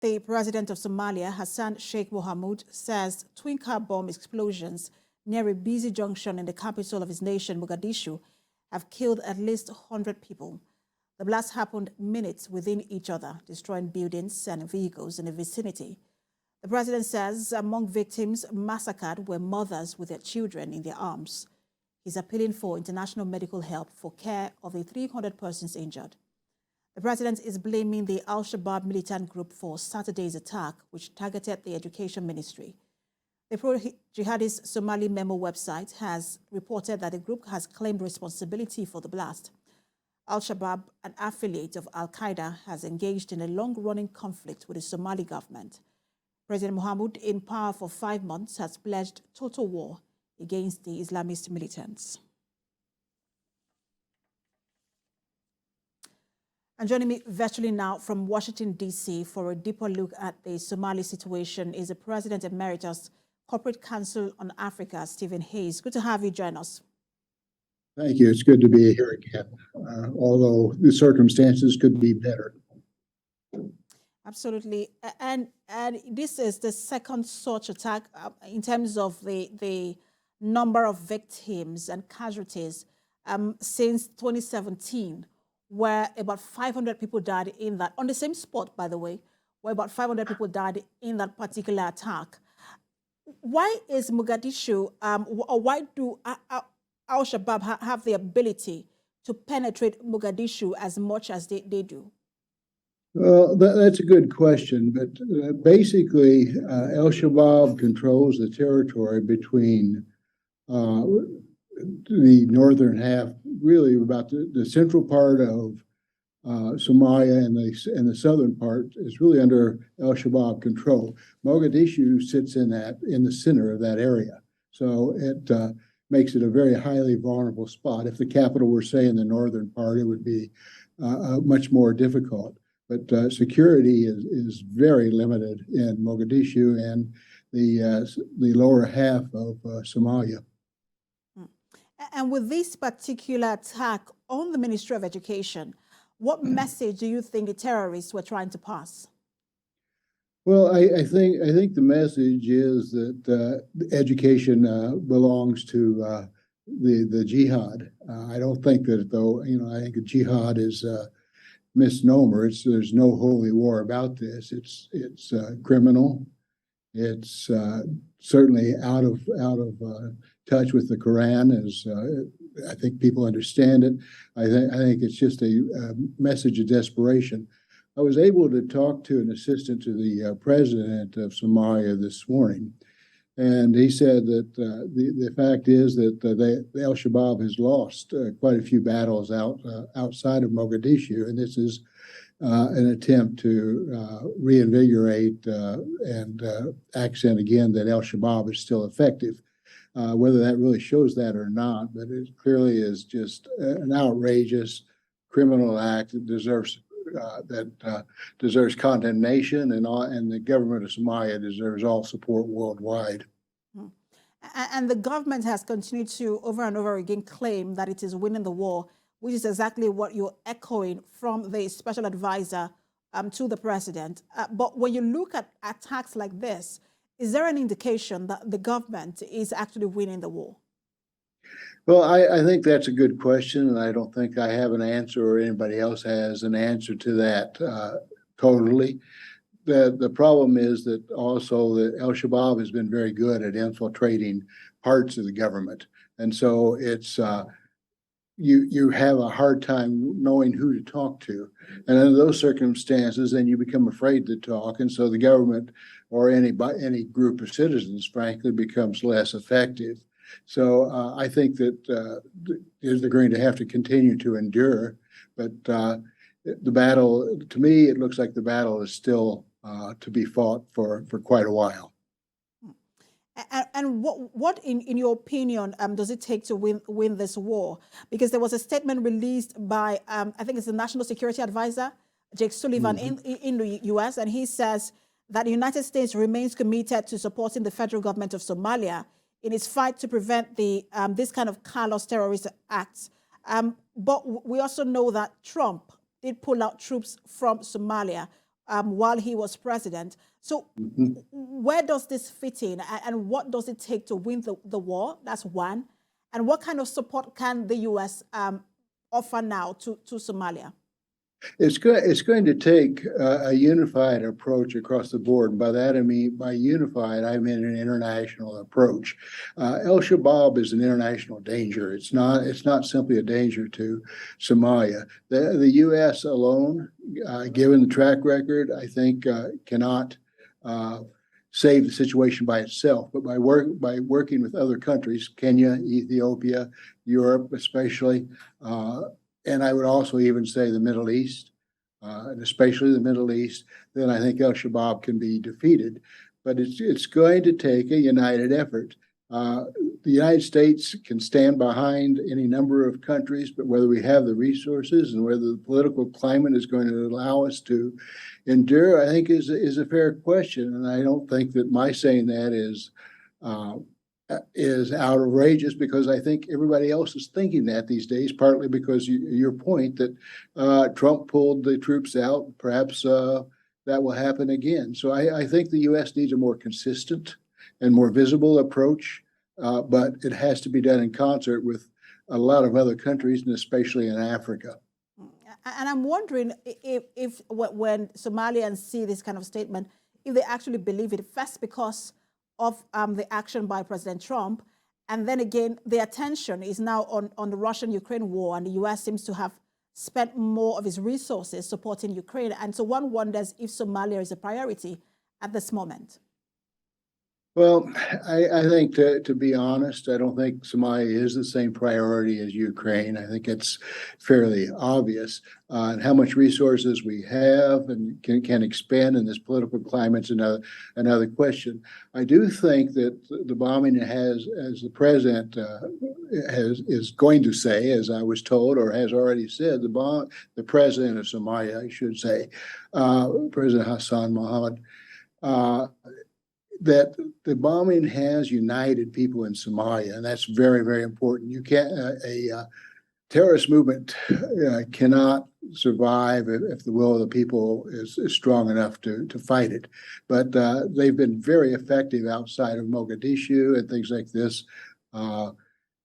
The President of Somalia, Hassan Sheikh Mohamud, says twin car bomb explosions near a busy junction in the capital of his nation, Mogadishu, have killed at least 100 people. The blast happened minutes within each other, destroying buildings and vehicles in the vicinity. The president says among victims massacred were mothers with their children in their arms. He's appealing for international medical help for care of the 300 persons injured. The president is blaming the Al-Shabaab militant group for Saturday's attack, which targeted the education ministry. The pro-jihadist Somali Memo website has reported that the group has claimed responsibility for the blast. Al-Shabaab, an affiliate of Al-Qaeda, has engaged in a long-running conflict with the Somali government. President Mohamud, in power for 5 months, has pledged total war against the Islamist militants. And joining me virtually now from Washington, D.C. for a deeper look at the Somali situation is the President Emeritus, Corporate Council on Africa, Stephen Hayes. Good to have you join us. Thank you. It's good to be here again, although the circumstances could be better. Absolutely. And this is the second such attack in terms of the number of victims and casualties since 2017, where about 500 people died in that, on the same spot, by the way, where about 500 people died in that particular attack. Why is Mogadishu, or why do Al-Shabaab have the ability to penetrate Mogadishu as much as they do? Well, that's a good question, but basically, Al-Shabaab controls the territory between the northern half, really about the central part of Somalia, and the southern part is really under Al-Shabaab control. Mogadishu sits in the center of that area, so it makes it a very highly vulnerable spot. If the capital were, say, in the northern part, it would be much more difficult. But security is very limited in Mogadishu and the lower half of Somalia. And with this particular attack on the Ministry of Education, what message do you think the terrorists were trying to pass? Well, I think the message is that education belongs to the jihad. I don't think that, though. I think a jihad is misnomer. There's no holy war about this. It's criminal. It's certainly out of touch with the Quran, as I think people understand it. I think it's just a message of desperation. I was able to talk to an assistant to the president of Somalia this morning, and he said that the fact is that the Al-Shabaab has lost quite a few battles outside of Mogadishu, and this is an attempt to reinvigorate and accent again that Al-Shabaab is still effective. Whether that really shows that or not, but it clearly is just an outrageous criminal act that deserves condemnation, and the government of Somalia deserves all support worldwide. And the government has continued to over and over again claim that it is winning the war, which is exactly what you're echoing from the special advisor to the president. But when you look at attacks like this, is there an indication that the government is actually winning the war? Well, I think that's a good question, and I don't think I have an answer, or anybody else has an answer to that totally. The problem is that also that Al-Shabaab has been very good at infiltrating parts of the government, and so it's you have a hard time knowing who to talk to, and under those circumstances, then you become afraid to talk, and so the government or any group of citizens, frankly, becomes less effective. So I think that they're going to have to continue to endure, but the battle, to me, it looks like the battle is still to be fought for quite a while. And what in your opinion, does it take to win this war? Because there was a statement released by, I think it's the National Security Advisor, Jake Sullivan, in the U.S., and he says that the United States remains committed to supporting the federal government of Somalia in its fight to prevent this kind of callous terrorist acts. But we also know that Trump did pull out troops from Somalia while he was president. So where does this fit in, and what does it take to win the war? That's one. And what kind of support can the U.S. offer now to Somalia? It's going to take a unified approach across the board. By that I mean, by unified, I mean an international approach. Al-Shabaab is an international danger. It's not simply a danger to Somalia. The U.S. alone, given the track record, I think cannot save the situation by itself. But by working with other countries, Kenya, Ethiopia, Europe especially, and I would also even say the Middle East, and especially the Middle East, then I think Al-Shabaab can be defeated. But it's going to take a united effort. The United States can stand behind any number of countries, but whether we have the resources and whether the political climate is going to allow us to endure, I think is a fair question. And I don't think that my saying that is outrageous, because I think everybody else is thinking that these days, partly because your point that Trump pulled the troops out, perhaps that will happen again. So I think the U.S. needs a more consistent and more visible approach, but it has to be done in concert with a lot of other countries, and especially in Africa. And I'm wondering if when Somalians see this kind of statement, if they actually believe it, first because of the action by President Trump, and then again, the attention is now on the Russian-Ukraine war, and the U.S. seems to have spent more of its resources supporting Ukraine. And so one wonders if Somalia is a priority at this moment. Well, I think to be honest, I don't think Somalia is the same priority as Ukraine. I think it's fairly obvious. And how much resources we have and can expand in this political climate is another question. I do think that the bombing has, as the president is going to say, as I was told, or has already said, the president of Somalia, I should say, President Hassan Mohamud, that the bombing has united people in Somalia, and that's very, very important. You can't a terrorist movement cannot survive if the will of the people is strong enough to fight it. But they've been very effective outside of Mogadishu, and things like this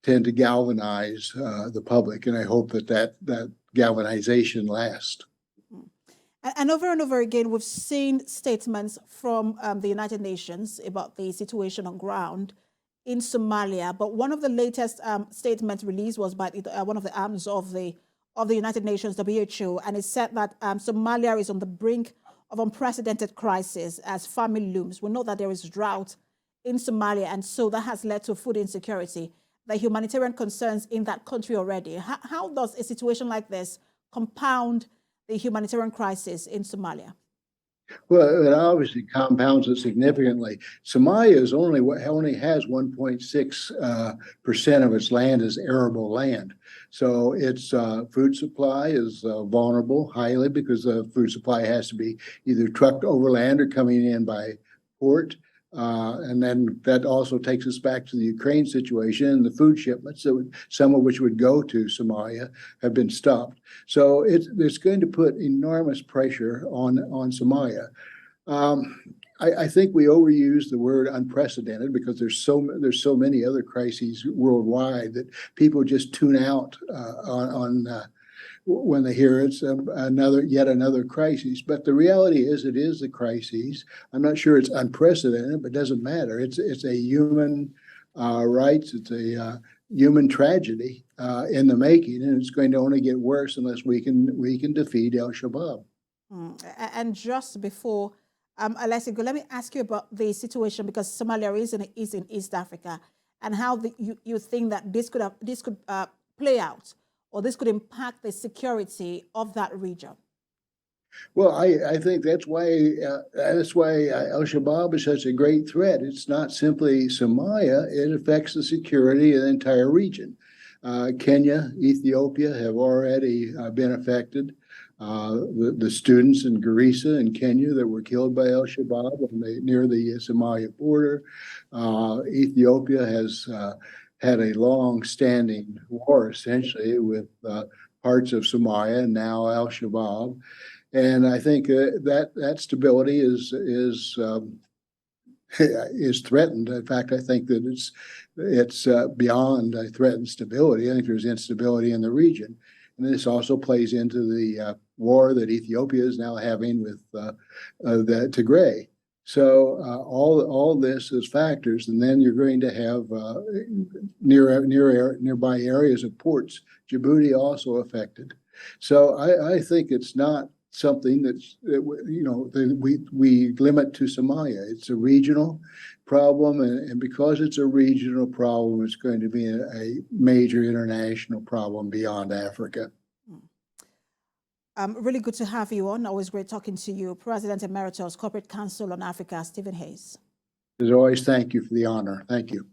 tend to galvanize the public, and I hope that galvanization lasts. And over again, we've seen statements from the United Nations about the situation on ground in Somalia. But one of the latest statements released was by one of the arms of the United Nations, WHO, and it said that Somalia is on the brink of unprecedented crisis as famine looms. We know that there is drought in Somalia, and so that has led to food insecurity, the humanitarian concerns in that country already. How does a situation like this compound the humanitarian crisis in Somalia? Well, it obviously compounds it significantly. Somalia only has 1.6% of its land is arable land. So its food supply is vulnerable highly, because the food supply has to be either trucked overland or coming in by port. And then that also takes us back to the Ukraine situation. The food shipments, some of which would go to Somalia, have been stopped. So it's going to put enormous pressure on Somalia. I think we overuse the word unprecedented, because there's so many other crises worldwide that people just tune out when they hear it's yet another crisis. But the reality is, it is a crisis. I'm not sure it's unprecedented, but it doesn't matter. It's a human rights. It's a human tragedy in the making, and it's going to only get worse unless we can defeat Al-Shabaab. And just before I let you go, let me ask you about the situation, because Somalia is in East Africa, and how you think that this could play out, or this could impact the security of that region. Well, I think that's why Al-Shabaab is such a great threat. It's not simply Somalia; it affects the security of the entire region. Kenya, Ethiopia have already been affected. The students in Garissa in Kenya that were killed by Al-Shabaab near the Somalia border. Ethiopia has had a long-standing war, essentially, with parts of Somalia and now Al-Shabaab. And I think that stability is threatened. In fact, I think that it's beyond threatened stability. I think there's instability in the region. And this also plays into the war that Ethiopia is now having with the Tigray. So all this is factors, and then you're going to have nearby areas of ports. Djibouti also affected. So I think it's not something that we limit to Somalia. It's a regional problem, and because it's a regional problem, it's going to be a major international problem beyond Africa. Really good to have you on. Always great talking to you. President Emeritus, Corporate Council on Africa, Stephen Hayes. As always, thank you for the honor. Thank you.